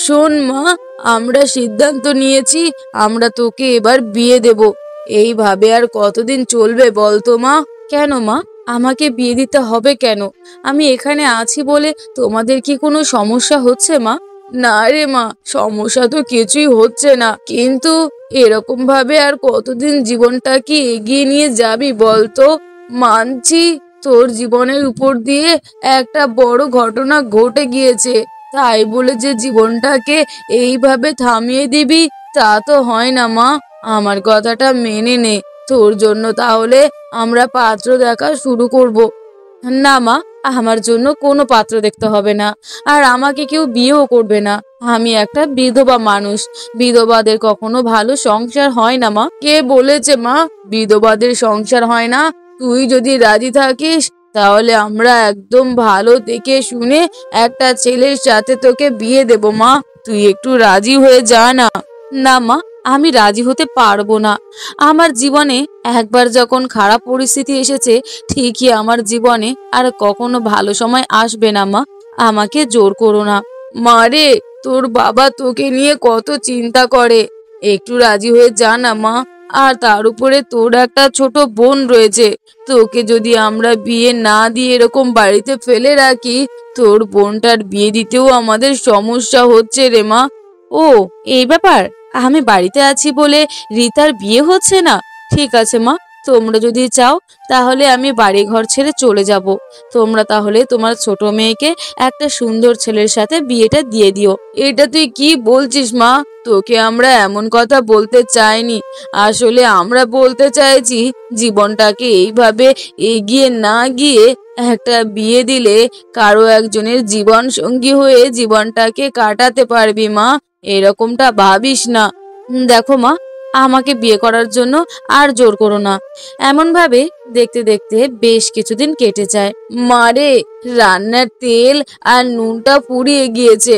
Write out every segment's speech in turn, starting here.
শোন মা, আমরা সিদ্ধান্ত নিয়েছি আমরা তোকে এবার বিয়ে দেব। এইভাবে আর কতদিন চলবে বলতো মা? কেন মা, আমাকে বিয়ে দিতে হবে কেন? আমি এখানে আছি বলে তোমাদের কি কোনো সমস্যা হচ্ছে মা? না রে মা, সমস্যা তো কিছুই হচ্ছে না, কিন্তু এরকম ভাবে আর কতদিন জীবনটাকে এগিয়ে নিয়ে যাবি বলতো? মানছি তোর জীবনের উপর দিয়ে একটা বড় ঘটনা ঘটে গিয়েছে, তাই বলে যে জীবনটাকে এইভাবে থামিয়ে দিবি তা তো হয় না মা। আমার কথাটা মেনে নে। তোর জন্য তাহলে আমরা পাত্র দেখা শুরু করব। না মা, আমার জন্য কোনো পাত্র দেখতে হবে না, আর আমাকে কেউ বিয়েও করবে না। আমি একটা বিধবা মানুষ, বিধবাদের কখনো ভালো সংসার হয় না মা। কে বলেছে মা বিধবাদের সংসার হয় না? তুই যদি রাজি থাকিস তাহলে আমরা একদম ভালো দেখে শুনে একটা ছেলের সাথে তোকে বিয়ে দেব মা। তুই একটু রাজি হয়ে যা না। না মা, আমি রাজি হতে পারবো না। আমার জীবনে একবার যখন খারাপ পরিস্থিতি এসেছে, ঠিকই আমার জীবনে আর কখনো ভালো সময় আসবে না মা। আমাকে জোর করো না। মা রে, তোর বাবা তোকে নিয়ে কত চিন্তা করে, একটু রাজি হয়ে যা না মা। আর তার উপরে তোর একটা ছোট বোন রয়েছে, তোকে যদি আমরা বিয়ে না দিয়ে এরকম বাড়িতে ফেলে রাখি, তোর বোনটার বিয়ে দিতেও আমাদের সমস্যা হচ্ছে রে মা। ও, এই ব্যাপার? আমি বাড়িতে আছি বলে রিতার বিয়ে হচ্ছে না? ঠিক আছে মা, তোমরা যদি চাও তাহলে আমি বাড়ি ঘর ছেড়ে চলে যাব। তোমরা তাহলে তোমার ছোট মেয়েকে একটা সুন্দর ছেলের সাথে বিয়েটা দিয়ে দিও। এটা তুই কি বলছিস মা? তোকে আমরা এমন কথা বলতে চাইনি। আসলে আমরা বলতে চাইছি জীবনটাকে এইভাবে এগিয়ে না গিয়ে একটা বিয়ে দিলে কারো একজনের জীবন সঙ্গী হয়ে জীবনটাকে কাটাতে পারবি মা। এরকমটা ভাবিস না। দেখো মা, আমাকে বিয়ে করার জন্য আর জোর করো না। এমন ভাবে দেখতে দেখতে বেশ কিছুদিন কেটে যায়। মারে, রান্নার তেল আর নুনটা ফুরিয়ে গিয়েছে,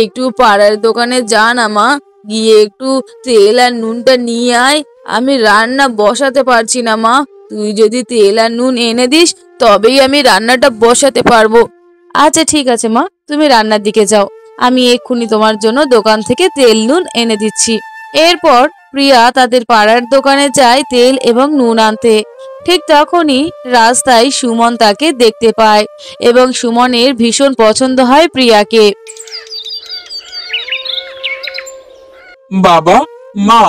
একটু পাড়ার দোকানে যা না মা, গিয়ে একটু তেল আর নুনটা নিয়ে আয়। আমি রান্না বসাতে পারছি না মা, তুই যদি তেল আর নুন এনে দিস তবেই আমি রান্নাটা বসাতে পারবো। আচ্ছা ঠিক আছে মা, তুমি রান্নার দিকে যাও, আমি এক্ষুনি তোমার জন্য দোকান থেকে তেল নুন এনে দিচ্ছি। এরপর প্রিয়া তাদের পাড়ার দোকানে যায় তেল এবং নুন আনতে। ঠিক তখনই রাস্তায় সুমন তাকে দেখতে পায় এবং সুমনের ভীষণ পছন্দ হয় প্রিয়াকে। বাবা, মা,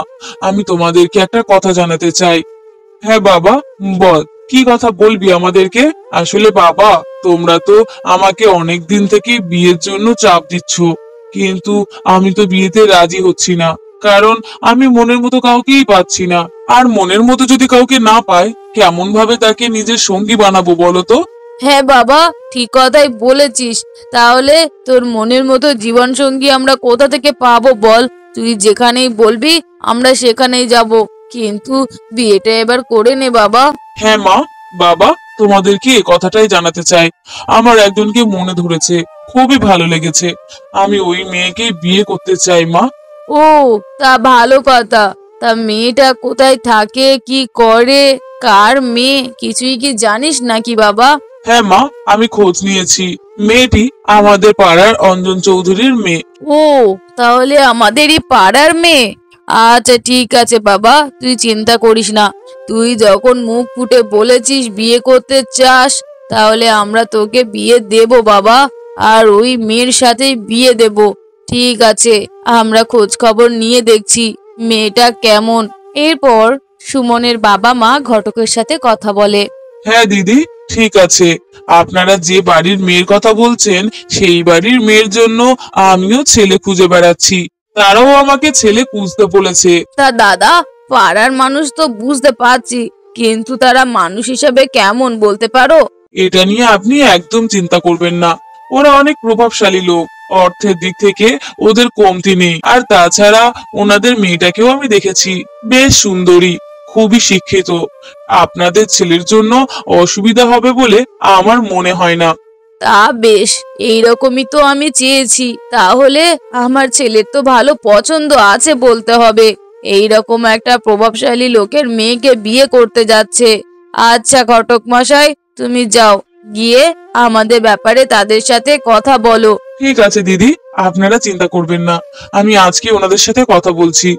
আমি তোমাদেরকে একটা কথা জানাতে চাই। হ্যাঁ বাবা, বল, কি কথা বলবি আমাদেরকে? আসলে বাবা, তোমরা তো আমাকে অনেক দিন থেকে বিয়ের জন্য চাপ দিচ্ছ, কিন্তু আমি তো বিয়েতে রাজি হচ্ছি না, কারণ আমি মনের মতো কাউকেই পাচ্ছি না। আর মনের মতো যদি কাউকে না পাই, কেমন ভাবে তাকে নিজের সঙ্গী বানাবো বলো তো? হ্যাঁ বাবা, ঠিক কথাই বলেছিস। তাহলে তোর মনের মতো জীবন সঙ্গী আমরা কোথা থেকে পাবো বল? তুই যেখানেই বলবি আমরা সেখানেই যাব, কিন্তু বিয়েটা এবার করে নে বাবা। হ্যাঁ মা, বাবা, তোমাদেরকে এ কথাটাই জানাতে চাই। আমার একজনকে মনে ধরেছে, খুবই ভালো লেগেছে। আমি ওই মেয়েকে বিয়ে করতে চাই মা। ও, তা ভালো কথা। তা মেয়েটা কোথায় থাকে, কি করে, কার মেয়ে, কিছুই কি জানিস নাকি বাবা? হ্যাঁ মা, আমি খোঁজ নিয়েছি। মেয়েটি আমাদের পাড়ার অঞ্জন চৌধুরীর মেয়ে। ও, তাহলে আমাদেরই পাড়ার মেয়ে। আচ্ছা ঠিক আছে বাবা, তুই চিন্তা করিস না। তুই যখন মুখ ফুটে বলেছিস বিয়ে করতে চাস, তাহলে আমরা তোকে বিয়ে দেব বাবা। আর ওই মেয়ের সাথেই বিয়ে দেব। ঠিক আছে, আমরা খোঁজ খবর নিয়ে দেখছি মেয়েটা কেমন। এরপর সুমনের বাবা মা ঘটকের সাথে কথা বলে। হ্যাঁ দিদি, ঠিক আছে। আপনারা যে বাড়ির মেয়ের কথা বলছেন, সেই বাড়ির মেয়ের জন্য আমিও ছেলে খুঁজে বেড়াচ্ছি। তারাও আমাকে ছেলে খুঁজতে বলেছে। তা দাদা, পাড়ার মানুষ তো বুঝতে পারছি, কিন্তু তারা মানুষ হিসাবে কেমন বলতে পারো? এটা নিয়ে আপনি একদম চিন্তা করবেন না। ওরা অনেক প্রভাবশালী লোক, অর্থের দিক থেকে ওদের কমতি নেই। আর তাছাড়া ওনাদের মেয়েটাকেও আমি দেখেছি, বেশ সুন্দরী, খুবই শিক্ষিত। আপনাদের ছেলের জন্য অসুবিধা হবে বলে আমার মনে হয় না। তা বেশ, এইরকমই তো আমি চেয়েছি। তাহলে আমার ছেলের তো ভালো পছন্দ আছে বলতে হবে, এইরকম একটা প্রভাবশালী লোকের মেয়েকে বিয়ে করতে যাচ্ছে। আচ্ছা ঘটক মশাই, তুমি যাও, গিয়ে আমাদের ব্যাপারে তাদের সাথে কথা বলো। ঠিক আছে দিদি, আপনারা চিন্তা করবেন না, আমি আজকে ওনাদের সাথে কথা বলছি।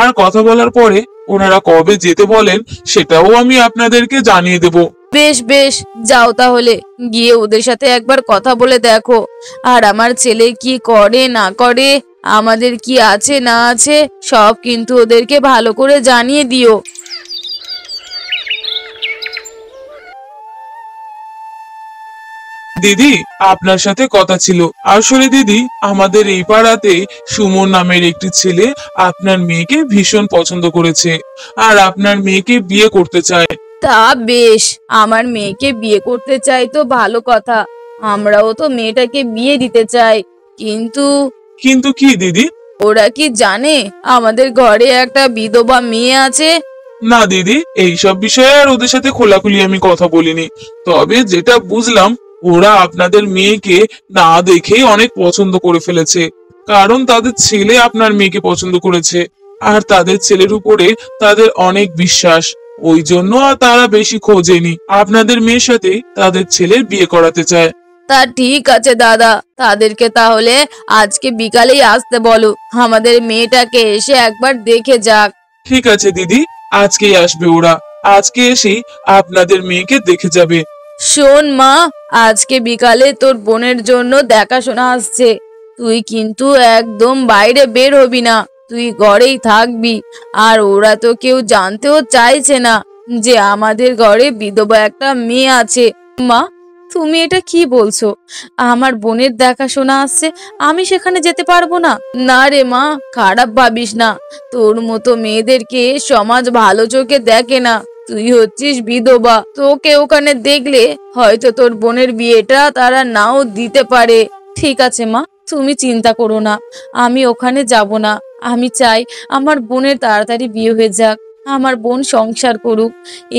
আর কথা বলার পরে ওনারা কবে যেতে বলেন সেটাও আমি আপনাদেরকে জানিয়ে দেব। বেশ বেশ, যাও তাহলে, গিয়ে ওদের সাথে একবার কথা বলে দেখো। আর আমার ছেলে কি করে না করে, আমাদের কি আছে না আছে, সব কিন্তু ওদেরকে ভালো করে জানিয়ে দিও। দিদি, আপনার সাথে কথা ছিল। আসলে দিদি, আমাদের এই পাড়াতে সুমন নামের একটি ছেলে আপনার মেয়েকে ভীষণ পছন্দ করেছে আর আপনার মেয়েকে বিয়ে করতে চায়। তা বেশ, আমার মেয়েকে বিয়ে করতে চাই তো ভালো কথা, আমরাও তো মেয়েটাকে বিয়ে দিতে চাই। কিন্তু কিন্তু কি দিদি? ওরা কি জানে আমাদের ঘরে একটা বিধবা মেয়ে আছে? না দিদি, এইসব বিষয়ে আর ওদের সাথে খোলাখুলি আমি কথা বলিনি। তবে যেটা বুঝলাম, ওরা আপনাদের মেয়েকে না দেখেই অনেক পছন্দ করে ফেলেছে। কারণ তাদের ছেলে আপনার মেয়েকে পছন্দ করেছে আর তাদের ছেলের উপরে তাদের অনেক বিশ্বাস। ওই জন্য আর তারা বেশি খোঁজেনি, আপনাদের মেয়ের সাথে তাদের ছেলের বিয়ে করাতে চায়। তা ঠিক আছে দাদা, তাদেরকে তাহলে আজকে বিকালেই আসতে বলো, আমাদের মেয়েটাকে এসে একবার দেখে যাক। ঠিক আছে দিদি, আজকেই আসবে ওরা। আজকে এসেই আপনাদের মেয়েকে দেখে যাবে। শোন মা, আজকে বিকালে তোর বোনের জন্য দেখাশোনা আসছে, তুই কিন্তু একদম বাইরে বের হবি না, তুই ঘরেই থাকবি। আর ওরা তো কেউ জানতেও চাইছে না যে আমাদের ঘরে বিধবা একটা মেয়ে আছে। মা, তুমি এটা কি বলছো? আমার বোনের দেখাশোনা আসছে, আমি সেখানে যেতে পারবো না? না রে মা, খারাপ ভাবিস না, তোর মতো মেয়েদেরকে সমাজ ভালো চোখে দেখে না। তুই হচ্ছিস বিধবা, তোকে ওখানে দেখলে হয়তো তোর বোনের বিয়েটা তারা নাও দিতে পারে। ঠিক আছে মা, তুমি চিন্তা করো না, আমি ওখানে যাব না। আমি চাই আমার বোনের তাড়াতাড়ি বিয়ে হয়ে যাক, আমার বোন সংসার করুক।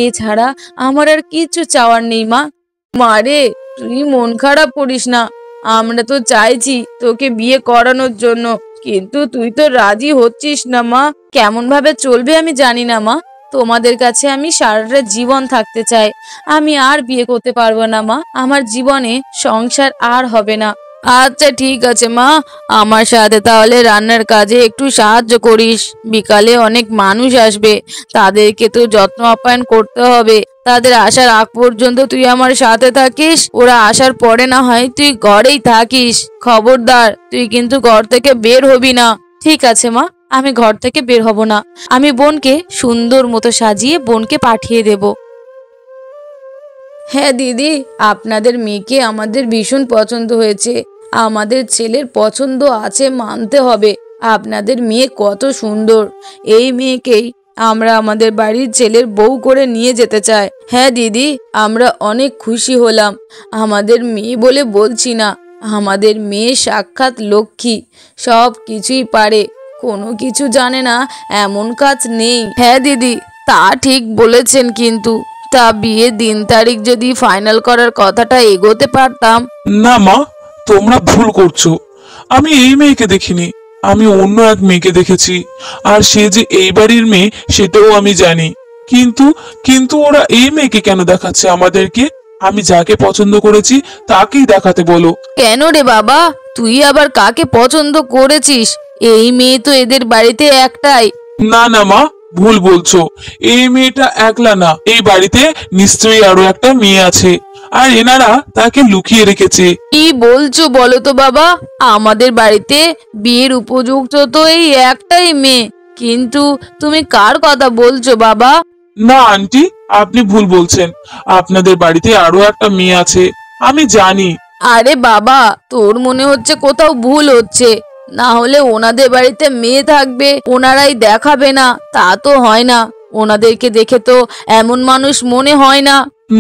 এছাড়া আমার আর কিছু চাওয়ার নেই মা। মারে, তুই মন খারাপ করিস না, আমরা তো চাইছি তোকে বিয়ে করানোর জন্য, কিন্তু তুই তো রাজি হচ্ছিস না মা। কেমন ভাবে চলবে আমি জানি না মা, তোমাদের কাছে আমি সারাটা জীবন থাকতে চাই, আমি আর বিয়ে করতে পারবো না মা, আমার জীবনে সংসার আর হবে না। আচ্ছা ঠিক আছে মা, আমার সাথে তাহলে রান্নার কাজে একটু সাহায্য করিস, বিকালে অনেক মানুষ আসবে, তাদেরকে তো যত্ন আপ্যায়ন করতে হবে। তাদের আসার আগ পর্যন্ত তুই আমার সাথে থাকিস, ওরা আসার পরে না হয় তুই ঘরেই থাকিস। খবরদার, তুই কিন্তু ঘর থেকে বের হবি না। ঠিক আছে মা, আমি ঘর থেকে বের হব না, আমি বোনকে সুন্দর মতো সাজিয়ে বোনকে পাঠিয়ে দেব। হ্যাঁ দিদি, আপনাদের মেয়েকে আমাদের ভীষণ পছন্দ হয়েছে, আমাদের ছেলের পছন্দ আছে মানতে হবে। আপনাদের মেয়ে কত সুন্দর, এই মেয়েকেই আমরা আমাদের বাড়ির ছেলের বউ করে নিয়ে যেতে চাই। হ্যাঁ দিদি, আমরা অনেক খুশি হলাম। আমাদের মেয়ে বলে বলছি না, আমাদের মেয়ে সাক্ষাৎ লক্ষ্মী, সব কিছুই পারে, কোনো কিছু জানে না এমন কাজ নেই। হ্যাঁ দিদি, তা ঠিক বলেছেন, কিন্তু তা বিয়ের দিন তারিখ যদি ফাইনাল করার কথাটা এগোতে পারতাম। না মা, তোমরা ভুল করছো। আমি এই মেয়েকে দেখিনি, আমি অন্য এক মেয়েকে দেখেছি। আর সে যে এই বাড়ির মেয়ে সেটাও আমি জানি। কিন্তু কিন্তু ওরা এই মেয়েকে কেন দেখাচ্ছে আমাদেরকে? আমি যাকে পছন্দ করেছি তাকেই দেখাতে বলো। কেন রে বাবা, তুই আবার কাকে পছন্দ করেছিস? এই মেয়ে তো এদের বাড়িতে একটাই। না না মা, ভুল বলছো। এই মেয়েটা একলা না, এই বাড়িতে নিশ্চয়ই আরো একটা মেয়ে আছে, আর এনারা তাকে লুকিয়ে রেখেছে। কি বলছো বলো তো বাবা, আমাদের বাড়িতে বিয়ের উপযুক্ত তো এই একটাই মেয়ে, কিন্তু তুমি কার কথা বলছো বাবা? না আন্টি, আপনি ভুল বলছেন। আপনাদের বাড়িতে আরো একটা মেয়ে আছে, আমি জানি। আরে বাবা, তোর মনে হচ্ছে কোথাও ভুল হচ্ছে, না হলে ওনাদের বাড়িতে মেয়ে থাকবে ওনারাই দেখাবে না, তা তো হয় না, ওনাদেরকে দেখে তো এমন মানুষ মনে হয় না।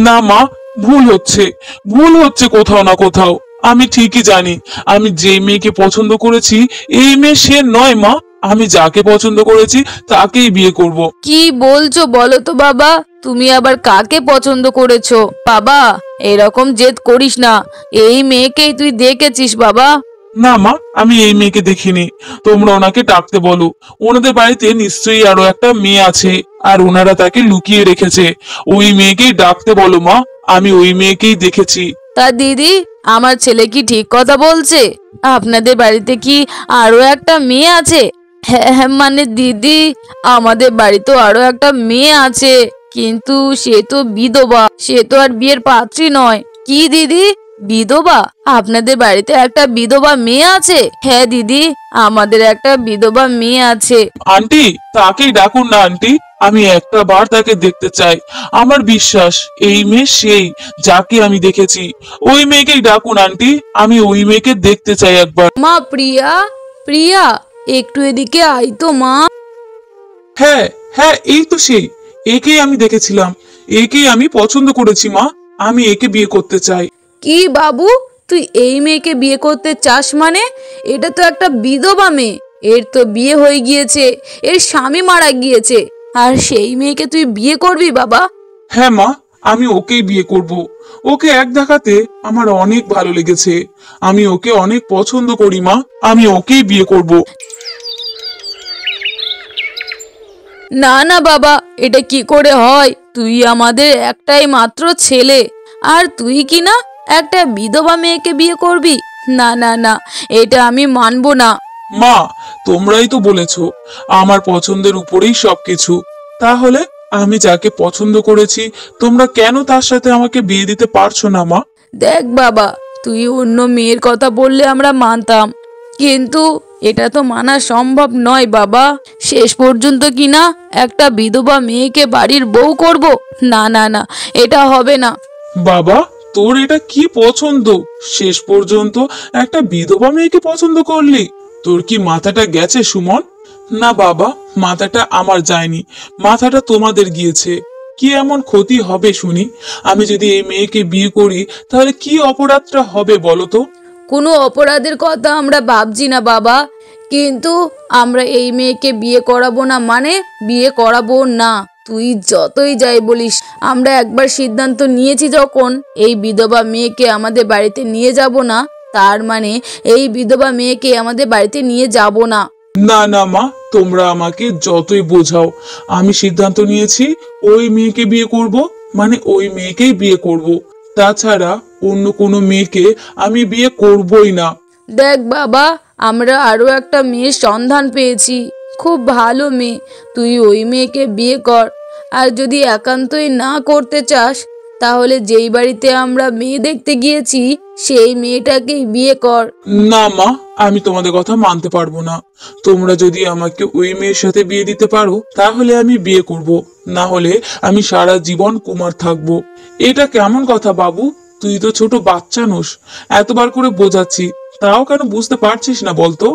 না মা, ভুল হচ্ছে, ভুল হচ্ছে কোথাও না কোথাও। আমি ঠিকই জানি আমি যে মেয়েকে পছন্দ করেছি এই মেয়ে সে নয় মা। আমি যাকে পছন্দ করেছি তাকেই বিয়ে করব। কি বলছো বলো তো বাবা, তুমি আবার কাকে পছন্দ করেছো? বাবা, এরকম জেদ করিস না, এই মেয়েকেই তুই দেখেছিস বাবা? না মা, আমি এই মেয়েকে দেখিনি। তোমরা ওনাকে ডাকতে বলো, ওনাদের বাড়িতে নিশ্চয়ই আরো একটা মেয়ে আছে আর ওনারা তাকে লুকিয়ে রেখেছে। ওই মেয়েকেই ডাকতে বলো মা, আমি ওই মেয়েকেই দেখেছি। তা দিদি, আমার ছেলে কি ঠিক কথা বলছে? আপনাদের বাড়িতে কি আরো একটা মেয়ে আছে? হ্যাঁ হ্যাঁ, মানে দিদি, আমাদের বাড়িতেও আরো একটা মেয়ে আছে, কিন্তু সে তো বিধবা, সে তো আর বিয়ের পাত্রী নয়। কি দিদি, বিধবা? আপনাদের বাড়িতে একটা বিধবা মেয়ে আছে? হ্যাঁ দিদি, আমাদের একটা বিধবা মেয়ে আছে। আন্টি, তাকেই ডাকুন না আন্টি। আমি একটা বার তাকে দেখতে চাই। আমার বিশ্বাস এই মেয়ে সেই যাকে আমি দেখেছি। ওই মেয়েকেই ডাকুন আন্টি, আমি ওই মেয়েকে দেখতে চাই একবার। মা প্রিয়া, প্রিয়া, একটু এদিকে আয় তো মা। হ্যাঁ হ্যাঁ, এই তো সেই। একেই আমি দেখেছিলাম, একেই আমি পছন্দ করেছি মা। আমি একে বিয়ে করতে চাই। কি বাবু, তুই এই মেয়েকে বিয়ে করতে চাস মানে? এটা তো একটা বিধবা মেয়ে, এর তো বিয়ে হয়ে গিয়েছে, এর স্বামী মারা গিয়েছে, আর সেই মেয়েকে তুই বিয়ে করবি বাবা? হ্যাঁ মা, আমি ওকেই বিয়ে করব। ওকে এক দেখাতে আমার অনেক ভালো লেগেছে। আমি ওকে অনেক পছন্দ করি মা। আমি ওকেই বিয়ে করব। না না বাবা, এটা কি করে হয়? তুই আমাদের একটাই মাত্র ছেলে, আর তুই কি না একটা বিধবা মেয়েকে বিয়ে করবি? না না না, এটা আমি মানবো না। মা, তোমরাই তো বলেছো আমার পছন্দের উপরেই সবকিছু। তাহলে আমি যাকে পছন্দ করেছি, তোমরা কেন তার সাথে আমাকে বিয়ে দিতে পারছো না মা? দেখ বাবা, তুই অন্য মেয়ের কথা বললে আমরা মানতাম, কিন্তু এটা তো মানা সম্ভব নয় বাবা। শেষ পর্যন্ত কি না একটা বিধবা মেয়েকে বাড়ির বউ করব? না না না, এটা হবে না। বাবা, তোর এটা কি পছন্দ? শেষ পর্যন্ত একটা বিধবা মেয়েকে পছন্দ করলি? তোর কি মাথাটা গেছে সুমন? না বাবা, মাথাটা আমার যায়নি, মাথাটা তোমাদের গিয়েছে। কি এমন ক্ষতি হবে শুনি? আমি যদি এই মেয়েকে বিয়ে করি, তাহলে কি অপরাধটা হবে বলো তো? কোনো অপরাধের কথা আমরা ভাবছি না বাবা, কিন্তু আমরা এই মেয়েকে বিয়ে করাবো না মানে বিয়ে করাবো না। তুই যতই যাই বলিস, আমরা একবার সিদ্ধান্ত নিয়েছি যখন এই বিধবা মেয়েকে আমাদের বাড়িতে নিয়ে যাব না, তার মানে এই বিধবা মেয়েকে আমাদের বাড়িতে নিয়ে যাব না। না না মা, তোমরা আমাকে যতই বোঝাও, আমি সিদ্ধান্ত নিয়েছি ওই মেয়েকে বিয়ে করব, মানে ওই মেয়েকেই বিয়ে করব। তাছাড়া অন্য কোনো মেয়েকে আমি বিয়ে করবই না। দেখ বাবা, আমরা আরো একটা মেয়ের সন্ধান পেয়েছি, খুব ভালো মেয়ে, তুই ওই মেয়েকে বিয়ে কর। আর যদি একান্তই না করতে চাস, তাহলে যেই বাড়িতে আমরা মেয়ে দেখতে গিয়েছি সেই মেয়েটাকেই বিয়ে কর। না মা, আমি তোমাদের কথা মানতে পারবো না। তোমরা যদি আমাকে ওই মেয়ের সাথে বিয়ে দিতে পারো, তাহলে আমি বিয়ে করব। না হলে আমি সারা জীবন কুমার থাকবো। এটা কেমন কথা বাবু? তুই তো ছোট বাচ্চা নোস। এতবার করে বোঝাচ্ছি, তাও কেন বুঝতে পারছিস না বলতো?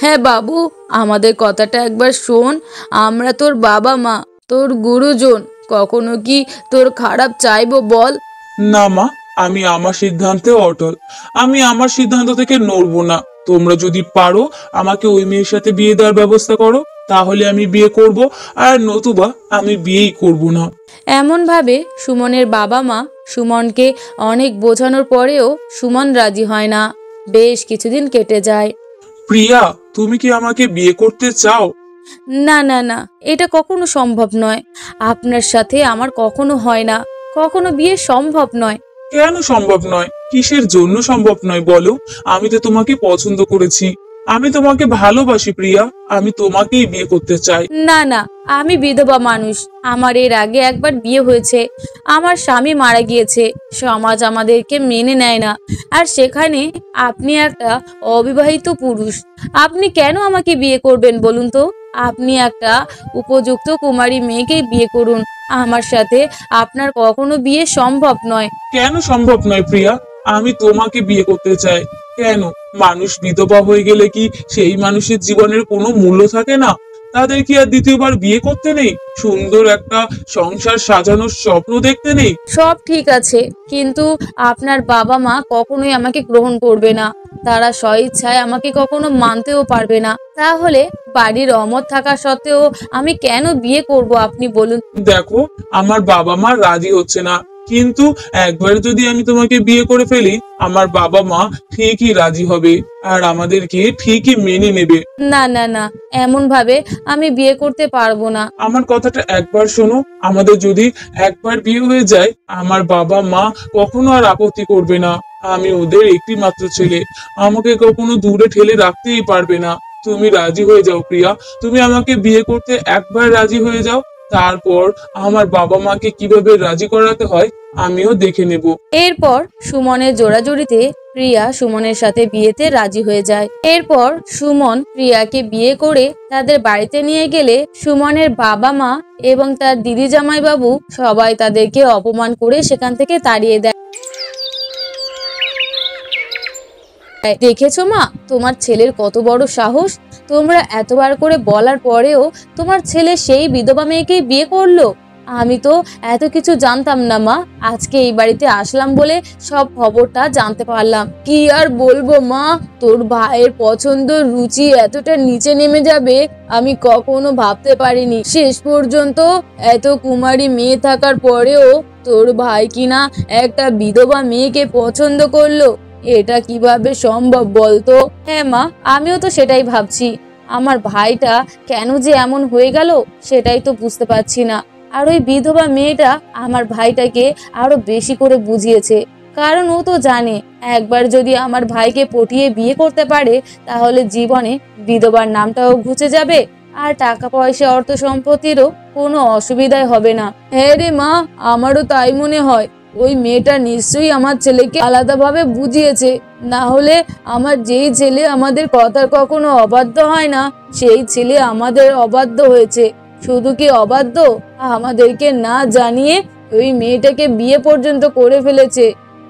হ্যাঁ বাবু, আমাদের কথাটা একবার শোন। আমরা তোর বাবা মা, তোর গুরুজন, কখনো কি তোর খারাপ চাইবো বল? না মা, আমি আমার সিদ্ধান্তে অটল। আমি আমার সিদ্ধান্ত থেকে নড়বো না। তোমরা যদি পারো আমাকে ওই মেয়ের সাথে বিয়ে দেওয়ার ব্যবস্থা করো, তাহলে আমি বিয়ে করব। আর নতুবা আমি বিয়েই করব না। এমনভাবে সুমনের বাবা মা সুমনকে অনেক বোঝানোর পরেও সুমন রাজি হয় না। বেশ কিছুদিন কেটে যায়। প্রিয়া, তুমি কি আমাকে বিয়ে করতে চাও? না না না, এটা কখনো সম্ভব নয়। আপনার সাথে আমার কখনো হয় না, কখনো বিয়ে সম্ভব নয়। কেন সম্ভব নয়? কিসের জন্য সম্ভব নয় বলো? আমি তো তোমাকে পছন্দ করেছি, আমি তোমাকে ভালোবাসি প্রিয়া। আমি তোমাকেই বিয়ে করতে চাই। না না, আমি বিধবা মানুষ, আমার এর আগে একবার বিয়ে হয়েছে, আমার স্বামী মারা গিয়েছে, সমাজ আমাদেরকে মেনে নেয় না। আর সেখানে আপনি একটা অবিবাহিত পুরুষ, আপনি কেন আমাকে বিয়ে করবেন বলুন তো? আপনি একটা উপযুক্ত কুমারী মেয়েকে বিয়ে করুন, আমার সাথে আপনার কখনো বিয়ে সম্ভব নয়। কেন সম্ভব নয় প্রিয়া? আমি তোমাকে বিয়ে করতে চাই। কেন? মানুষ বিধবা হয়ে গেলে কি সেই মানুষের জীবনের কোনো মূল্য থাকে না? তাদের কি আর দ্বিতীয়বার বিয়ে করতে নেই? সুন্দর একটা সংসার সাজানোর স্বপ্ন দেখতে নেই? সব ঠিক আছে, কিন্তু আপনার বাবা মা কখনোই আমাকে গ্রহণ করবে না, তারা স্বইচ্ছায় আমাকে কখনো মানতেও পারবে না। তাহলে বাড়ির অমত থাকা সত্ত্বেও আমি কেন বিয়ে করব আপনি বলুন? দেখো, আমার বাবা মা রাজি হচ্ছে না, কিন্তু একবার যদি আমি তোমাকে বিয়ে করে ফেলি, আমার বাবা মা ঠিকই রাজি হবে আর আমাদেরকে ঠিকই মেনে নেবে। না না না, এমন ভাবে আমি বিয়ে করতে পারবো না। আমার কথাটা একবার শোনো। আমাদের যদি একবার বিয়ে হয়ে যায়, আমার বাবা মা কখনো আর আপত্তি করবে না। আমি ওদের একটি মাত্র ছেলে, আমাকে কখনো দূরে ঠেলে রাখতেই পারবে না। তুমি রাজি হয়ে যাও প্রিয়া, তুমি আমাকে বিয়ে করতে একবার রাজি হয়ে যাও, তারপর আমার বাবা মাকে কিভাবে রাজি করাতে হয় আমিও দেখে নেব। এরপর সুমনের জোড়াজুড়িতে প্রিয়া সুমনের সাথে বিয়েতে রাজি হয়ে যায়। এরপর সুমন প্রিয়াকে বিয়ে করে তাদের বাড়িতে নিয়ে গেলে সুমনের বাবা মা এবং তার দিদি জামাই বাবু সবাই তাদেরকে অপমান করে সেখান থেকে তাড়িয়ে দেয়। দেখেছো মা, তোমার ছেলের কত বড় সাহস! তোমরা এতবার করে বলার পরেও তোমার ছেলে সেই বিধবা মেয়েকেই বিয়ে করলো। আমি তো এত কিছু জানতাম না মা, আজকে এই বাড়িতে আসলাম বলে সব খবরটা জানতে পারলাম। কি আর বলবো মা, তোর ভাইয়ের পছন্দ রুচি এতটা নিচে নেমে যাবে আমি কখনো ভাবতে পারিনি। শেষ পর্যন্ত এত কুমারী মেয়ে থাকার পরেও তোর ভাই কিনা একটা বিধবা মেয়েকে পছন্দ করলো। এটা কিভাবে সম্ভব বলতো? হ্যাঁ মা, আমিও তো সেটাই ভাবছি। আমার ভাইটা কেন যে এমন হয়ে গেল সেটাই তো বুঝতে পারছি না। আর ওই বিধবা মেয়েটা আমার ভাইটাকে আরো বেশি করে বুঝিয়েছে, কারণ ও তো জানে একবার যদি আমার ভাইকে পটিয়ে বিয়ে করতে পারে তাহলে জীবনে বিধবার নামটাও ঘুচে যাবে আর টাকা পয়সা অর্থ সম্পত্তিরও কোনো অসুবিধাই হবে না। হ্যাঁ রে মা, আমারও তাই মনে হয়। ওই মেয়েটা নিশ্চয়ই আমার ছেলেকে আলাদাভাবে বুঝিয়েছে, না হলে আমার যেই ছেলে আমাদের কথার কখনো অবাধ্য হয় না সেই ছেলে আমাদের অবাধ্য হয়েছে। শুধু কি অবাধ্য, আমাদেরকে না জানিয়ে ওই মেয়েটাকে বিয়ে পর্যন্ত করে ফেলেছে।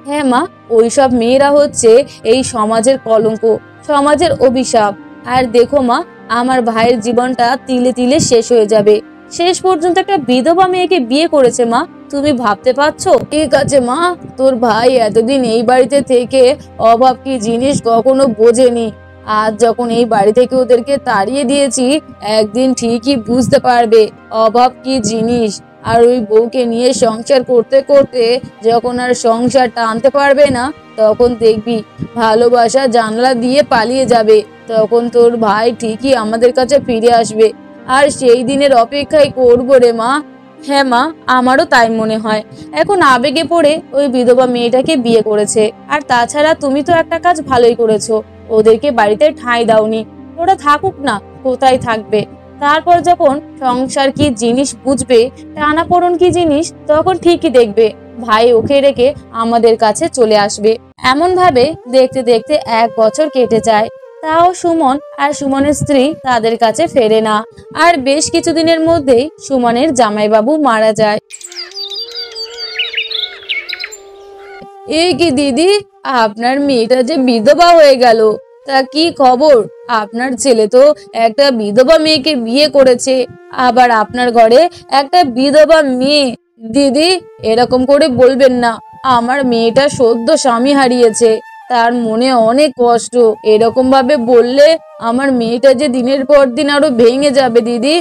হ্যাঁ মা, ওইসব মেয়েরা হচ্ছে এই সমাজের কলঙ্ক, সমাজের অভিশাপ। আর দেখো মা, আমার ভাইয়ের জীবনটা তিলে তিলে শেষ হয়ে যাবে। শেষ পর্যন্ত একটা বিধবা মেয়েকে বিয়ে করেছে মা, তুমি ভাবতে পারছো? ঠিক আছে মা, তোর ভাই এতদিন এই বাড়িতে থেকে অভাব কি জিনিস কখনো বোঝেনি। আজ যখন এই বাড়ি থেকে ওদেরকে তাড়িয়ে দিয়েছি, একদিন ঠিকই বুঝতে পারবে অভাব কি জিনিস। আর ওই বউকে নিয়ে সংসার করতে করতে যখন আর সংসার টানতে পারবে না, তখন দেখবি ভালোবাসা জানলা দিয়ে পালিয়ে যাবে। তখন তোর ভাই ঠিকই আমাদের কাছে ফিরে আসবে, আর সেই দিনের অপেক্ষাই করবো রে মা। হ্যাঁ মা, আমারও তাই মনে হয়। এখন আবেগে পড়ে ওই বিধবা মেয়েটাকে বিয়ে করেছে। আর তাছাড়া তুমি তো একটা কাজ ভালোই করেছো, ওদেরকে বাড়িতে ঠাঁই দাওনি। ওরা থাকুক না, কোথায় থাকবে। তারপর যখন সংসার কি জিনিস বুঝবে, টানাপোড়েন কি জিনিস, তখন ঠিকই দেখবে ভাই ওকে রেখে আমাদের কাছে চলে আসবে। এমন ভাবে দেখতে দেখতে 1 বছর কেটে যায়, তাও সুমন আর সুমনের স্ত্রী তাদের কাছে ফেরে না। আর বেশ কিছুদিনের মধ্যেই সুমনের জামাইবাবু মারা যায়। এই কি দিদি, আপনার মেয়েটা যে বিধবা হয়ে গেল, তা কি খবর? আপনার ছেলে তো একটা বিধবা মেয়েকে বিয়ে করেছে, আবার আপনার ঘরে একটা বিধবা মেয়ে। দিদি, এরকম করে বলবেন না। আমার মেয়েটা সদ্য স্বামী হারিয়েছে, তার মনে অনেক কষ্ট। এরকম ভাবে বললে আমার মেয়েটা যে দিনের পর দিন আরো ভেঙে যাবে দিদি।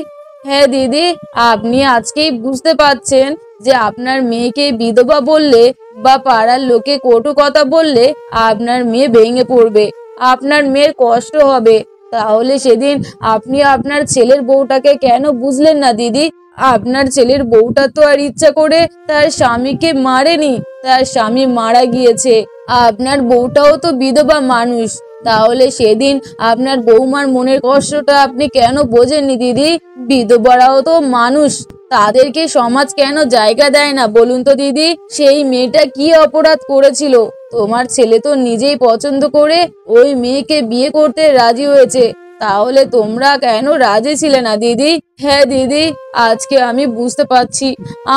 হ্যাঁ দিদি, আপনি আজকেই বুঝতে পারছেন যে আপনার মেয়েকে বিধবা বললে বা পাড়ার লোকে কটু কথা বললে আপনার মেয়ে ভেঙে পড়বে, আপনার মেয়ের কষ্ট হবে। তাহলে সেদিন আপনি আপনার ছেলের বউটাকে কেন বুঝলেন না দিদি? আপনার ছেলের বউটা তো আর ইচ্ছা করে তার স্বামীকে মারেনি, তার স্বামী মারা গিয়েছে। আপনার বউটাও তো বিধবা মানুষ, তাহলে সেদিন আপনার বৌমার মনের কষ্টটা আপনি কেন বোঝেননি দিদি? বিধবারাও তো মানুষ, তাদেরকে সমাজ কেন জায়গা দেয় না বলুন তো দিদি? সেই মেয়েটা কি অপরাধ করেছিল? তোমার ছেলে তো নিজেই পছন্দ করে ওই মেয়েকে বিয়ে করতে রাজি হয়েছে, তাহলে তোমরা কেন রাজি ছিলে না দিদি? হ্যাঁ দিদি, আজকে আমি বুঝতে পারছি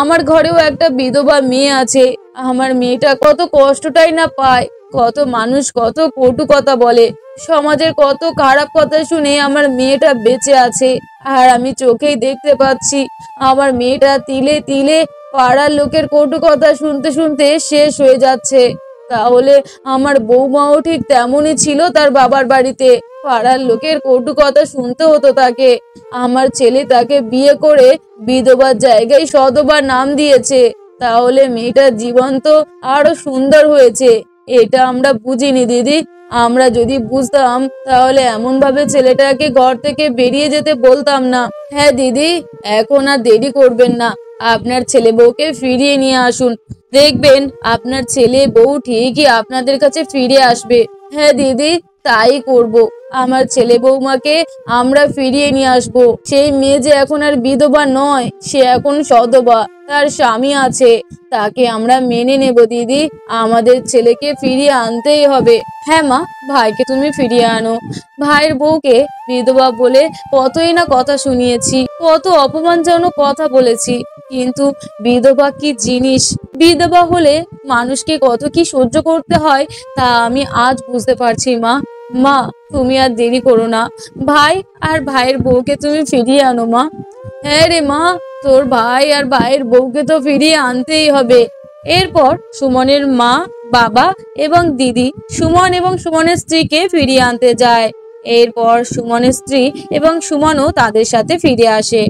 আমার ঘরেও একটা বিধবা মেয়ে আছে। আমার মেয়েটা কত কষ্টটাই না পায়, কত মানুষ কত কটু কথা বলে, সমাজের কত খারাপ কথা শুনে আমার মেয়েটা বেঁচে আছে। আর আমি চোখেই দেখতে পাচ্ছি আমার মেয়েটা তিলে তিলে পাড়ার লোকের কটু কথা শুনতে শুনতে শেষ হয়ে যাচ্ছে। তাহলে আমার বৌমাও ঠিক তেমনই ছিল তার বাবার বাড়িতে, পাড়ার লোকের কটু কথা শুনতে হতো তাকে। আমার ছেলে তাকে বিয়ে করে বিধবার জায়গায় সধবা নাম দিয়েছে, তাহলে মেয়েটার জীবন তো আরো সুন্দর হয়েছে। এটা আমরা বুঝিনি দিদি। আমরা যদি বুঝতাম তাহলে এমন ভাবে ছেলেটাকে ঘর থেকে বেরিয়ে যেতে বলতাম না। হ্যাঁ দিদি, এখন আর দেরি করবেন না, আপনার ছেলে বউকে ফিরিয়ে নিয়ে আসুন। দেখবেন আপনার ছেলে বউ ঠিকই আপনাদের কাছে ফিরে আসবে। হ্যাঁ দিদি, তাই করব। আমার ছেলে বৌমাকে আমরা ফিরিয়ে নিয়ে আসবো। সেই মেয়ে যে এখন আর বিধবা নয়, সে এখন সধবা, তার স্বামী আছে, তাকে আমরা মেনে নেব দিদি। আমাদের ছেলেকে ফিরিয়ে আনতেই হবে। হ্যাঁ মা, ভাইকে তুমি ফিরিয়ে আনো। ভাইয়ের বউকে বিধবা বলে কতই না কথা শুনিয়েছি, কত অপমানজনক কথা বলেছি, কিন্তু বিধবা কি জিনিস, বিধবা হলে মানুষকে কত কি সহ্য করতে হয় তা আমি আজ বুঝতে পারছি মা। মা, তুমি আর দেরি করো না, ভাই আর ভাইয়ের বউকে তুমি ফিরিয়ে আনো মা। হ্যাঁ রে মা, তোর ভাই আর ভাইয়ের বউকে তো ফিরিয়ে আনতেই হবে। এরপর সুমনের মা, বাবা এবং দিদি সুমন এবং সুমনের স্ত্রীকে ফিরিয়ে আনতে যায়। এরপর সুমনের স্ত্রী এবং সুমনও তাদের সাথে ফিরে আসে।